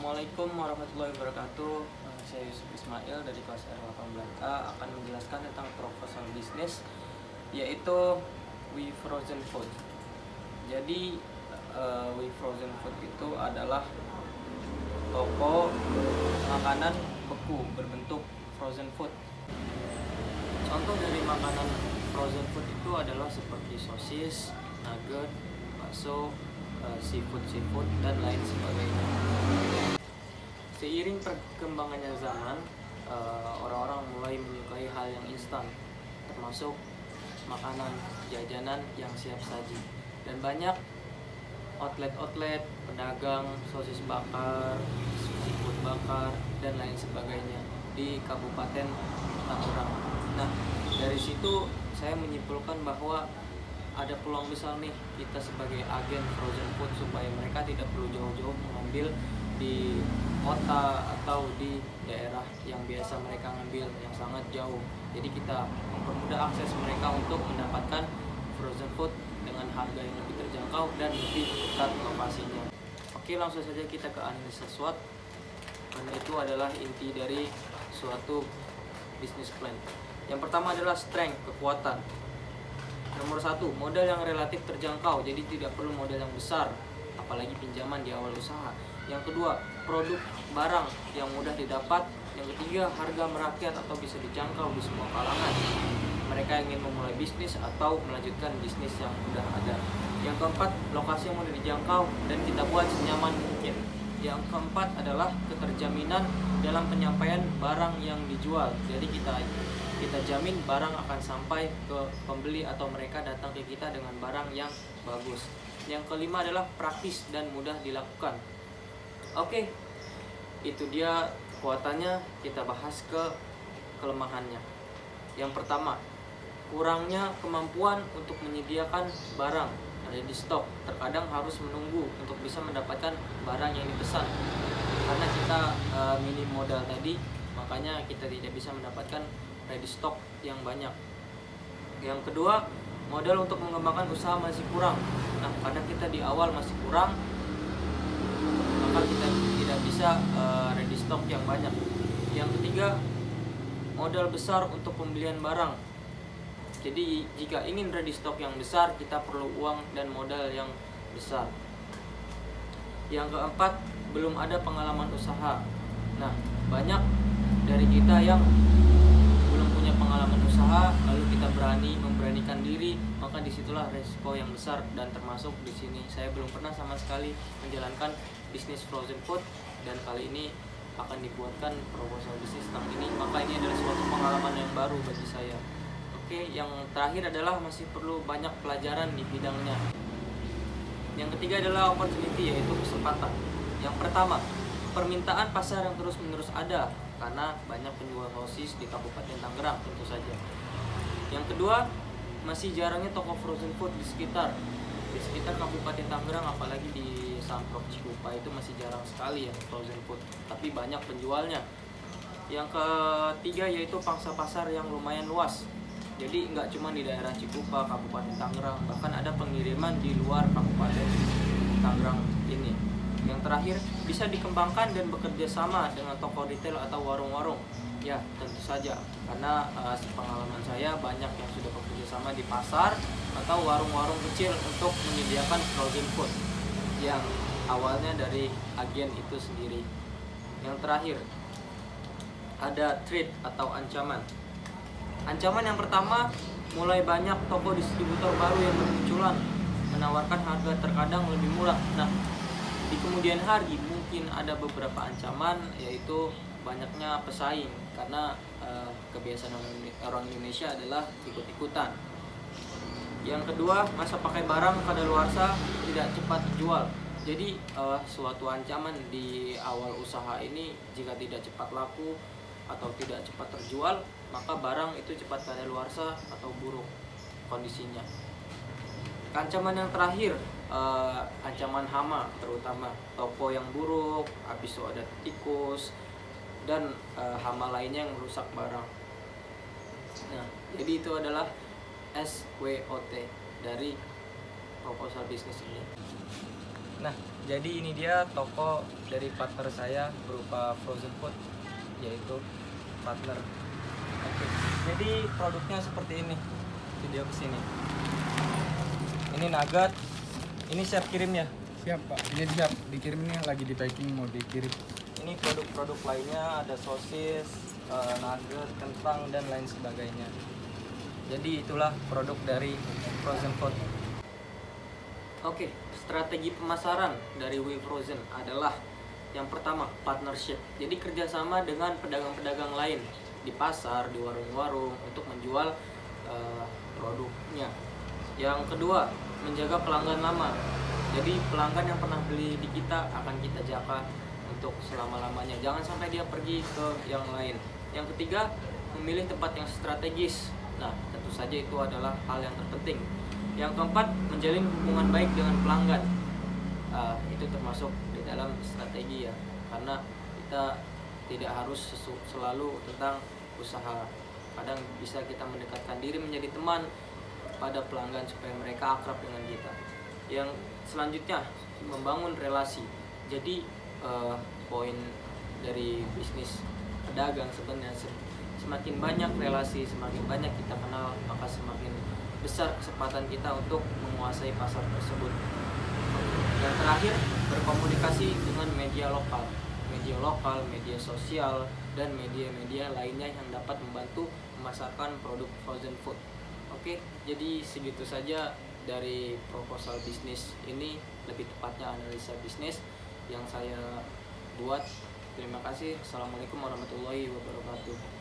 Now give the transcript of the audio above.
Assalamualaikum warahmatullahi wabarakatuh. Saya Yusuf Ismail dari kelas R18A akan menjelaskan tentang proposal bisnis, yaitu We Frozen Food. Jadi We Frozen Food itu adalah toko makanan beku berbentuk frozen food. Contoh dari makanan frozen food itu adalah seperti sosis, nugget, bakso, seafood dan lain sebagainya. Seiring perkembangannya zaman, orang-orang mulai menyukai hal yang instan, termasuk makanan jajanan yang siap saji, dan banyak outlet pedagang sosis bakar, seafood bakar, dan lain sebagainya di Kabupaten Tangerang. Nah, dari situ saya menyimpulkan bahwa ada peluang besar nih kita sebagai agen frozen food, supaya mereka tidak perlu jauh-jauh mengambil di kota atau di daerah yang biasa mereka ngambil yang sangat jauh. Jadi kita mempermudah akses mereka untuk mendapatkan frozen food dengan harga yang lebih terjangkau dan lebih dekat lokasinya. Oke, langsung saja kita ke analisis SWOT, karena itu adalah inti dari suatu business plan. Yang pertama adalah strength, kekuatan. Nomor 1, modal yang relatif terjangkau, jadi tidak perlu modal yang besar, apalagi pinjaman di awal usaha. Yang kedua, produk barang yang mudah didapat. Yang ketiga, harga merakyat atau bisa dijangkau di semua kalangan. Mereka ingin memulai bisnis atau melanjutkan bisnis yang sudah ada. Yang keempat, lokasi yang mudah dijangkau dan kita buat senyaman mungkin. Yang keempat adalah keterjaminan dalam penyampaian barang yang dijual. Jadi kita jamin barang akan sampai ke pembeli atau mereka datang ke kita dengan barang yang bagus. Yang kelima adalah praktis dan mudah dilakukan. Oke, itu dia kekuatannya. Kita bahas ke kelemahannya. Yang pertama, kurangnya kemampuan untuk menyediakan barang ada di stok. Terkadang harus menunggu untuk bisa mendapatkan barang yang dipesan. Karena kita minim modal tadi, makanya kita tidak bisa mendapatkan ready stock yang banyak. Yang kedua, modal untuk mengembangkan usaha masih kurang. Nah, karena kita di awal masih kurang, maka kita tidak bisa ready stock yang banyak. Yang ketiga, modal besar untuk pembelian barang. Jadi jika ingin ready stock yang besar, kita perlu uang dan modal yang besar. Yang keempat, belum ada pengalaman usaha. Nah, banyak dari kita yang belum punya pengalaman usaha, lalu kita memberanikan diri, maka disitulah resiko yang besar. Dan termasuk di sini saya belum pernah sama sekali menjalankan bisnis frozen food, dan kali ini akan dibuatkan proposal bisnis tentang ini, maka ini adalah suatu pengalaman yang baru bagi saya. Oke, yang terakhir adalah masih perlu banyak pelajaran di bidangnya. Yang ketiga adalah opportunity, yaitu kesempatan. Yang pertama, permintaan pasar yang terus-menerus ada karena banyak penjual sosis di Kabupaten Tangerang tentu saja. Yang kedua, masih jarangnya toko frozen food di sekitar Kabupaten Tangerang, apalagi di Samprok Cikupa itu masih jarang sekali ya frozen food, tapi banyak penjualnya. Yang ketiga yaitu pangsa pasar yang lumayan luas. Jadi nggak cuma di daerah Cikupa, Kabupaten Tangerang, bahkan ada pengiriman di luar Kabupaten Tangerang ini. Yang terakhir, bisa dikembangkan dan bekerja sama dengan toko retail atau warung-warung. Ya, tentu saja, karena sepengalaman saya banyak yang sudah bekerja sama di pasar atau warung-warung kecil untuk menyediakan frozen food yang awalnya dari agen itu sendiri. Yang terakhir, ada threat atau ancaman. Ancaman yang pertama, mulai banyak toko distributor baru yang bermunculan, menawarkan harga terkadang lebih murah. Nah, di kemudian hari mungkin ada beberapa ancaman, yaitu banyaknya pesaing, karena kebiasaan orang Indonesia adalah ikut-ikutan. Yang kedua, masa pakai barang kadaluarsa tidak cepat dijual. Jadi suatu ancaman di awal usaha ini, jika tidak cepat laku atau tidak cepat terjual, maka barang itu cepat kadaluarsa atau buruk kondisinya. Ancaman yang terakhir, ancaman hama, terutama toko yang buruk, habis itu ada tikus dan hama lainnya yang merusak barang. Nah, jadi itu adalah SWOT dari proposal bisnis ini. Nah, jadi ini dia toko dari partner saya berupa frozen food, yaitu partner. Oke, jadi produknya seperti ini. Video kesini. Ini nugget, ini siap kirim ya. Siap Pak, ini siap dikirim, ini lagi di packing mau dikirim. Ini produk-produk lainnya ada sosis, nugget, kentang dan lain sebagainya. Jadi itulah produk dari frozen food. Oke, strategi pemasaran dari We Frozen adalah yang pertama partnership. Jadi kerjasama dengan pedagang-pedagang lain di pasar, di warung-warung untuk menjual produknya. Yang kedua, menjaga pelanggan lama. Jadi pelanggan yang pernah beli di kita akan kita jaga untuk selama-lamanya. Jangan sampai dia pergi ke yang lain. Yang ketiga, memilih tempat yang strategis. Nah, tentu saja itu adalah hal yang terpenting. Yang keempat, menjalin hubungan baik dengan pelanggan. Itu termasuk di dalam strategi ya, karena kita tidak harus selalu tentang usaha. Kadang bisa kita mendekatkan diri menjadi teman pada pelanggan supaya mereka akrab dengan kita. Yang selanjutnya, membangun relasi. Jadi poin dari bisnis pedagang sebenarnya semakin banyak relasi, semakin banyak kita kenal, maka semakin besar kesempatan kita untuk menguasai pasar tersebut. Yang terakhir, berkomunikasi dengan media lokal, media sosial, dan media-media lainnya yang dapat membantu memasarkan produk frozen food. Oke, jadi segitu saja dari proposal bisnis ini, lebih tepatnya analisa bisnis yang saya buat. Terima kasih. Assalamualaikum warahmatullahi wabarakatuh.